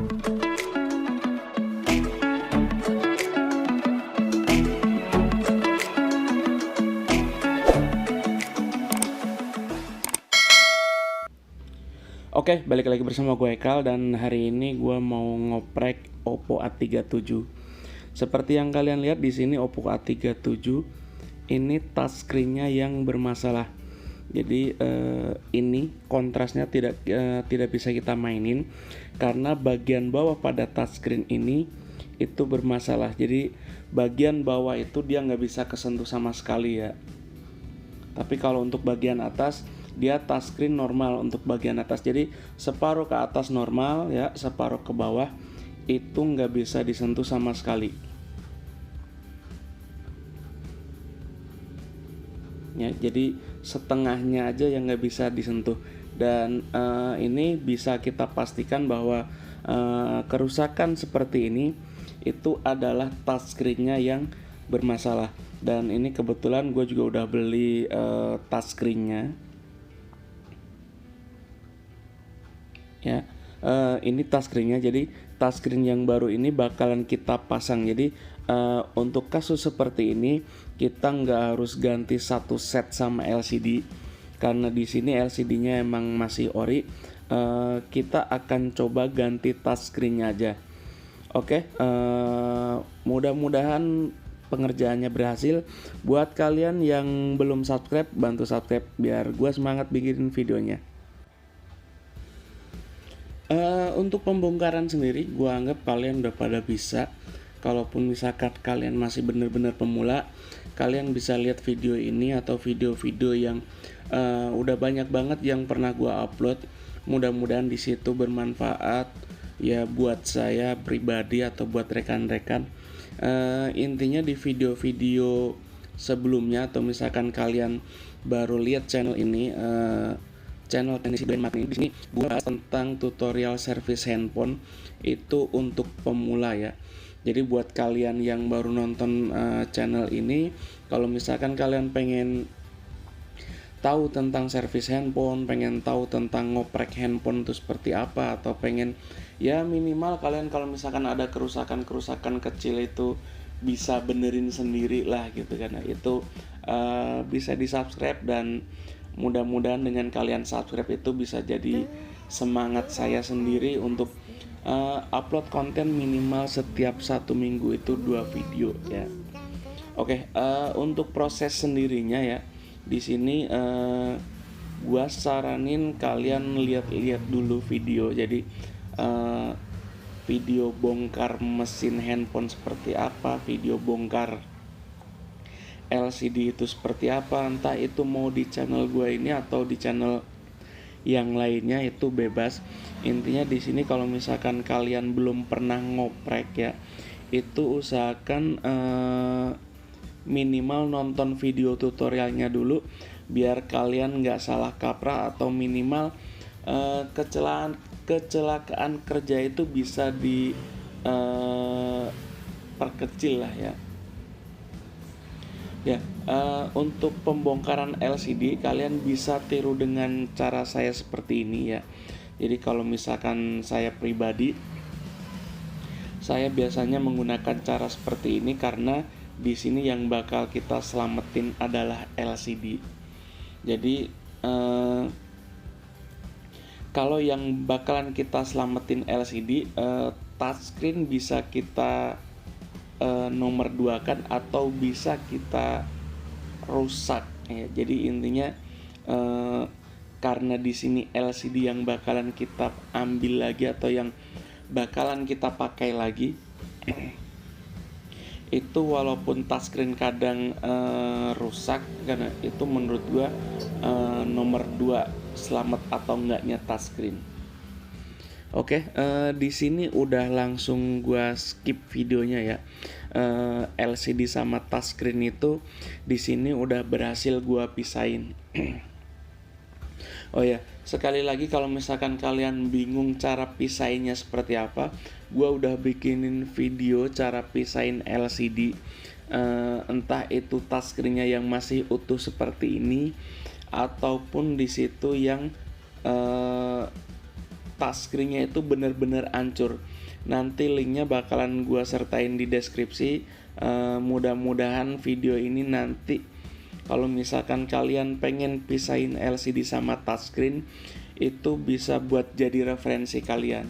Oke, balik lagi bersama gue Ekal dan hari ini gue mau ngoprek Oppo A37. Seperti yang kalian lihat di sini Oppo A37 ini touchscreen-nya yang bermasalah. Jadi ini kontrasnya tidak bisa kita mainin karena bagian bawah pada touchscreen ini itu bermasalah. Jadi bagian bawah itu dia nggak bisa kesentuh sama sekali ya. Tapi kalau untuk bagian atas dia touchscreen normal untuk bagian atas, jadi separuh ke atas normal ya, separuh ke bawah itu nggak bisa disentuh sama sekali ya, jadi setengahnya aja yang nggak bisa disentuh. Dan ini bisa kita pastikan bahwa kerusakan seperti ini itu adalah touchscreen-nya yang bermasalah. Dan ini kebetulan gue juga udah beli touchscreen-nya ya. Ini touchscreen-nya, jadi touchscreen yang baru ini bakalan kita pasang. Jadi untuk kasus seperti ini kita nggak harus ganti satu set sama LCD karena di sini LCD-nya emang masih ori. Kita akan coba ganti touchscreen-nya aja. Oke, mudah-mudahan pengerjaannya berhasil. Buat kalian yang belum subscribe, bantu subscribe biar gue semangat bikin videonya. Untuk pembongkaran sendiri, gue anggap kalian udah pada bisa. Kalaupun misalkan kalian masih bener-bener pemula, kalian bisa lihat video ini atau video-video yang udah banyak banget yang pernah gue upload. Mudah-mudahan di situ bermanfaat ya buat saya pribadi atau buat rekan-rekan. Intinya di video-video sebelumnya atau misalkan kalian baru lihat channel ini, channel Teknisi Blind Marketing, di sini gue bahas tentang tutorial service handphone itu untuk pemula ya. Jadi buat kalian yang baru nonton channel ini, kalau misalkan kalian pengen tahu tentang service handphone, pengen tahu tentang ngoprek handphone itu seperti apa, atau pengen ya minimal kalian kalau misalkan ada kerusakan kecil itu bisa benerin sendiri lah gitu kan. Nah, itu bisa di subscribe dan mudah-mudahan dengan kalian subscribe itu bisa jadi semangat saya sendiri untuk upload konten minimal setiap 1 minggu itu 2 video ya. Oke, untuk proses sendirinya ya, di sini gua saranin kalian lihat-lihat dulu video. Jadi video bongkar mesin handphone seperti apa, video bongkar LCD itu seperti apa, entah itu mau di channel gue ini atau di channel yang lainnya itu bebas. Intinya di sini kalau misalkan kalian belum pernah ngoprek ya, itu usahakan minimal nonton video tutorialnya dulu biar kalian nggak salah kaprah, atau minimal kecelakaan kerja itu bisa perkecil lah ya. Ya, untuk pembongkaran LCD kalian bisa tiru dengan cara saya seperti ini ya. Jadi kalau misalkan saya pribadi, saya biasanya menggunakan cara seperti ini karena di sini yang bakal kita selamatin adalah LCD. Jadi kalau yang bakalan kita selamatin LCD, touchscreen bisa kita nomor 2 kan, atau bisa kita rusak ya. Jadi intinya karena di sini LCD yang bakalan kita ambil lagi atau yang bakalan kita pakai lagi itu walaupun touchscreen kadang rusak, karena itu menurut gua nomor 2 selamat atau enggaknya touchscreen. Oke, di sini udah langsung gua skip videonya ya. LCD sama touchscreen itu di sini udah berhasil gua pisahin. Oh ya, sekali lagi kalau misalkan kalian bingung cara pisahinnya seperti apa, gua udah bikinin video cara pisahin LCD. Entah itu touchscreen-nya yang masih utuh seperti ini ataupun di situ yang touchscreen-nya itu bener-bener hancur. Nanti linknya bakalan gua sertain di deskripsi. Mudah-mudahan video ini nanti kalau misalkan kalian pengen pisahin LCD sama touchscreen, itu bisa buat jadi referensi kalian.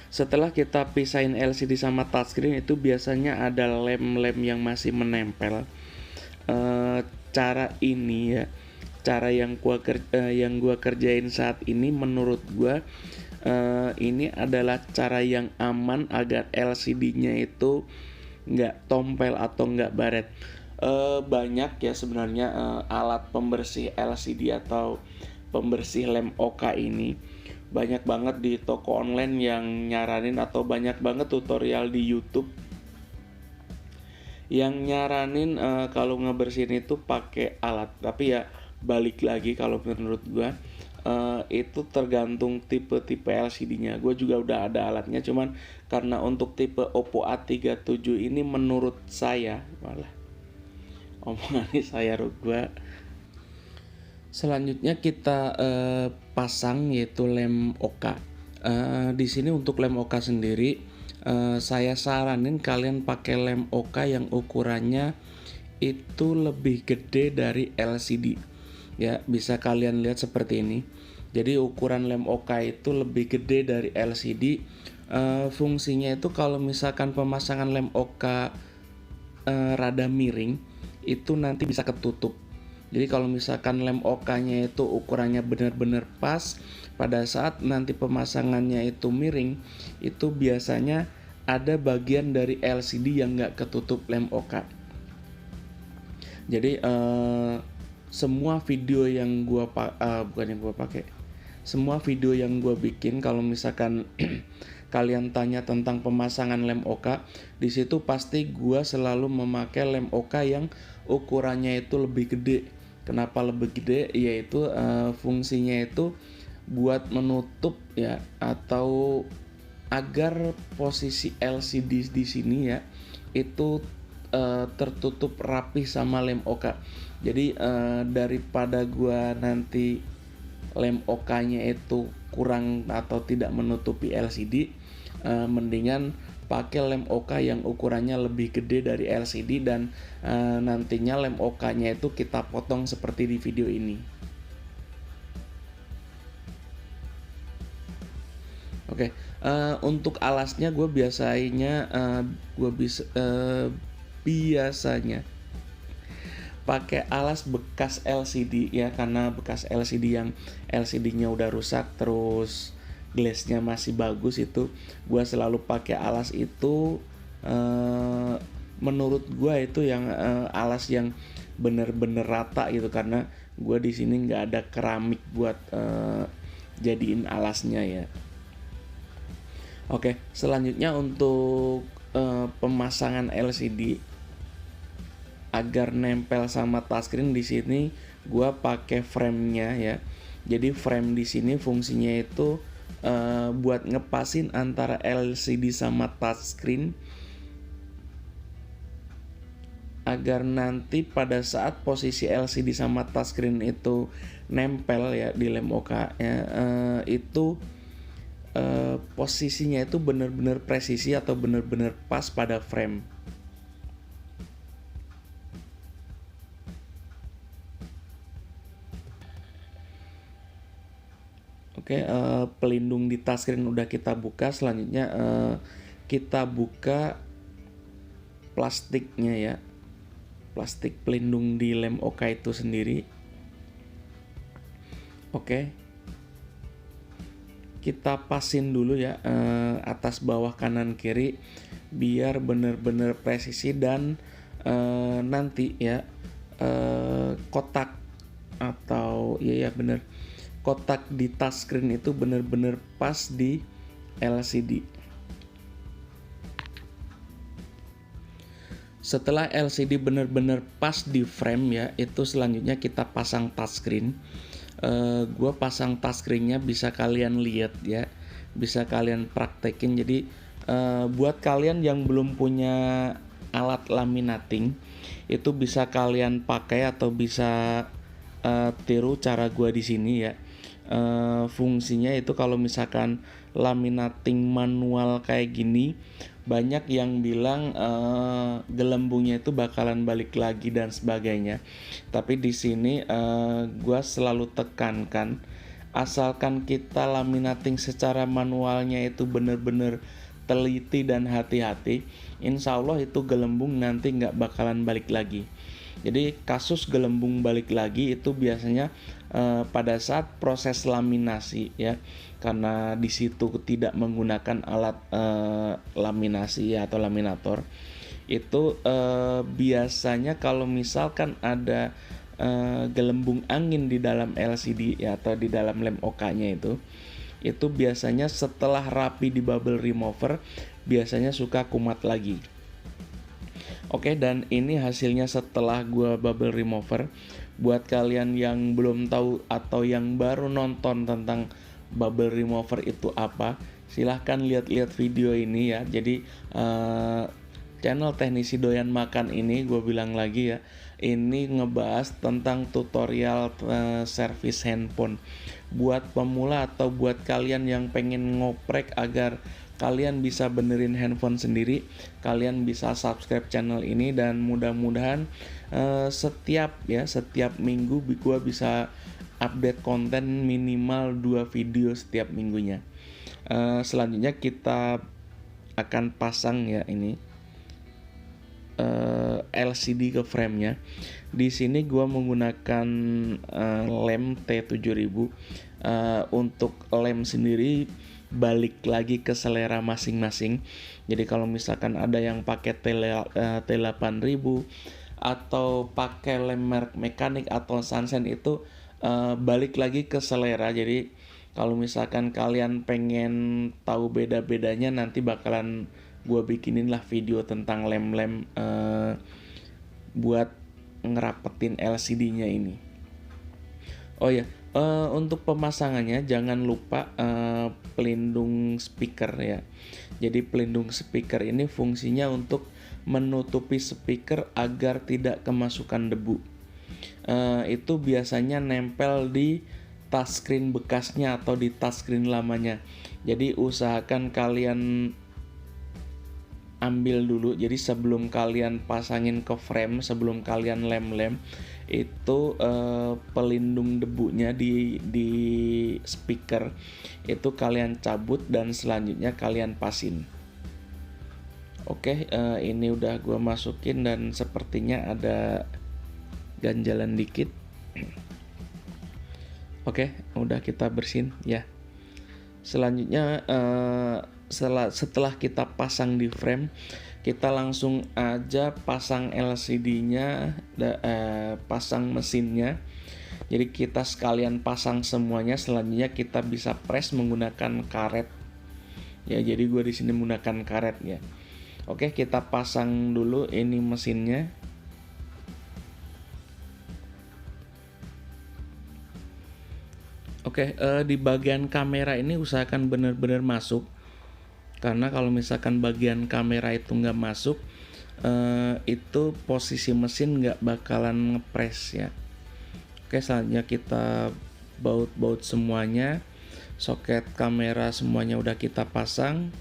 Setelah kita pisahin LCD sama touchscreen, itu biasanya ada lem-lem yang masih menempel. Cara ini ya, cara yang gua kerjain saat ini menurut gua ini adalah cara yang aman agar LCD-nya itu nggak tompel atau nggak baret. Banyak ya sebenarnya alat pembersih LCD atau pembersih lem OK ini. Banyak banget di toko online yang nyaranin, atau banyak banget tutorial di YouTube yang nyaranin kalau ngebersihin itu pakai alat. Tapi ya balik lagi, kalau menurut gua itu tergantung tipe-tipe LCD-nya. Gue juga udah ada alatnya, cuman karena untuk tipe Oppo A37 ini menurut saya, malah omongannya saya gue. Selanjutnya kita pasang yaitu lem OK. Di sini untuk lem OK sendiri, saya saranin kalian pakai lem OK yang ukurannya itu lebih gede dari LCD. Ya, bisa kalian lihat seperti ini. Jadi ukuran lem OK itu lebih gede dari LCD. Fungsinya itu kalau misalkan pemasangan lem OK rada miring, itu nanti bisa ketutup. Jadi kalau misalkan lem OK-nya itu ukurannya benar-benar pas, pada saat nanti pemasangannya itu miring, itu biasanya ada bagian dari LCD yang nggak ketutup lem OK. Jadi semua video yang semua video yang gua bikin, kalau misalkan kalian tanya tentang pemasangan lem OK, di situ pasti gua selalu memakai lem OK yang ukurannya itu lebih gede. Kenapa lebih gede? Yaitu fungsinya itu buat menutup ya, atau agar posisi LCD di sini ya itu tertutup rapi sama lem OK. Jadi daripada gua nanti lem OK-nya itu kurang atau tidak menutupi LCD, mendingan pakai lem OK yang ukurannya lebih gede dari LCD, dan nantinya lem OK-nya itu kita potong seperti di video ini. Oke, untuk alasnya gue biasanya biasanya pakai alas bekas LCD ya, karena bekas LCD yang LCD-nya udah rusak terus glassnya masih bagus, itu gue selalu pakai alas itu. Menurut gue itu yang alas yang bener-bener rata gitu, karena gue di sini nggak ada keramik buat jadiin alasnya ya. Oke, selanjutnya untuk pemasangan LCD agar nempel sama touchscreen, di sini gue pakai frame-nya ya. Jadi frame di sini fungsinya itu buat ngepasin antara LCD sama touchscreen, agar nanti pada saat posisi LCD sama touchscreen itu nempel ya di lem OK ya, itu posisinya itu benar-benar presisi atau benar-benar pas pada frame. Oke, pelindung di touchscreen udah kita buka. Selanjutnya kita buka plastiknya ya, plastik pelindung di lem OK itu sendiri. Oke, kita pasin dulu ya, atas bawah kanan kiri, biar bener-bener presisi, dan nanti ya kotak atau ya bener, kotak di touchscreen itu bener-bener pas di LCD. Setelah LCD bener-bener pas di frame ya, itu selanjutnya kita pasang touchscreen. Gue pasang touchscreennya bisa kalian lihat ya, bisa kalian praktekin. Jadi buat kalian yang belum punya alat laminating, itu bisa kalian pakai atau bisa tiru cara gua di sini ya. Fungsinya itu kalau misalkan laminating manual kayak gini, banyak yang bilang gelembungnya itu bakalan balik lagi dan sebagainya. Tapi di sini gua selalu tekankan, asalkan kita laminating secara manualnya itu bener-bener teliti dan hati-hati, insya Allah itu gelembung nanti nggak bakalan balik lagi. Jadi kasus gelembung balik lagi itu biasanya pada saat proses laminasi ya, karena di situ tidak menggunakan alat laminasi atau laminator. Itu biasanya kalau misalkan ada gelembung angin di dalam LCD ya, atau di dalam lem OK-nya itu biasanya setelah rapi di bubble remover biasanya suka kumat lagi. Oke, dan ini hasilnya setelah gua bubble remover. Buat kalian yang belum tahu atau yang baru nonton tentang bubble remover itu apa, silahkan lihat-lihat video ini ya. Jadi channel Teknisi Doyan Makan ini, gue bilang lagi ya, ini ngebahas tentang tutorial servis handphone. Buat pemula atau buat kalian yang pengen ngoprek agar kalian bisa benerin handphone sendiri, kalian bisa subscribe channel ini, dan mudah-mudahan setiap minggu gue bisa update konten minimal 2 video setiap minggunya. Selanjutnya kita akan pasang ya ini LCD ke frame-nya. Di sini gue menggunakan lem T7000. Untuk lem sendiri balik lagi ke selera masing-masing. Jadi kalau misalkan ada yang pakai T8000 atau pakai lem merek mekanik atau Sansen, itu balik lagi ke selera. Jadi kalau misalkan kalian pengen tahu beda-bedanya, nanti bakalan gue bikinin lah video tentang lem-lem buat ngerapetin LCD-nya ini. Oh ya, untuk pemasangannya jangan lupa pelindung speaker ya. Jadi pelindung speaker ini fungsinya untuk menutupi speaker agar tidak kemasukan debu. Itu biasanya nempel di touchscreen bekasnya atau di touchscreen lamanya. Jadi usahakan kalian ambil dulu. Jadi sebelum kalian pasangin ke frame, sebelum kalian lem-lem, itu pelindung debunya di speaker itu kalian cabut dan selanjutnya kalian pasin. Oke, ini udah gue masukin dan sepertinya ada ganjalan dikit. Oke, udah kita bersihin ya. Selanjutnya setelah kita pasang di frame, kita langsung aja pasang LCD-nya, pasang mesinnya. Jadi kita sekalian pasang semuanya. Selanjutnya kita bisa press menggunakan karet. Ya, jadi gue di sini menggunakan karet ya. Oke, kita pasang dulu ini mesinnya. Oke, di bagian kamera ini usahakan benar-benar masuk. Karena kalau misalkan bagian kamera itu nggak masuk, itu posisi mesin nggak bakalan ngepres ya. Oke, selanjutnya kita baut semuanya. Soket kamera semuanya udah kita pasang.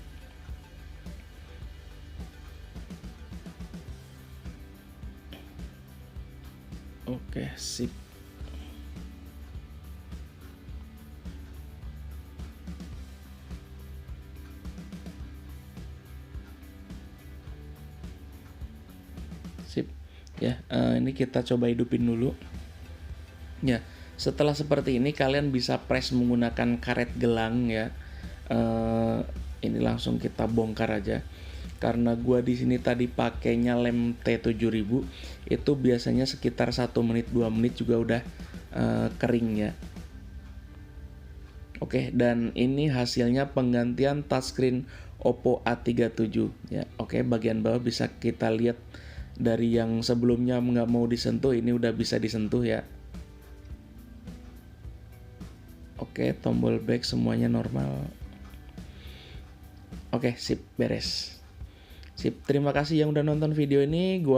Oke, sip. Sip. Ya, ini kita coba hidupin dulu. Ya, setelah seperti ini kalian bisa press menggunakan karet gelang ya. Ini langsung kita bongkar aja. Karena gua di sini tadi pakainya lem T7000, itu biasanya sekitar 1 menit 2 menit juga udah kering ya. Oke, dan ini hasilnya penggantian touchscreen Oppo A37 ya. Oke, bagian bawah bisa kita lihat dari yang sebelumnya nggak mau disentuh, ini udah bisa disentuh ya. Oke, tombol back semuanya normal. Oke, sip, beres. Sip, terima kasih yang udah nonton video ini. Gua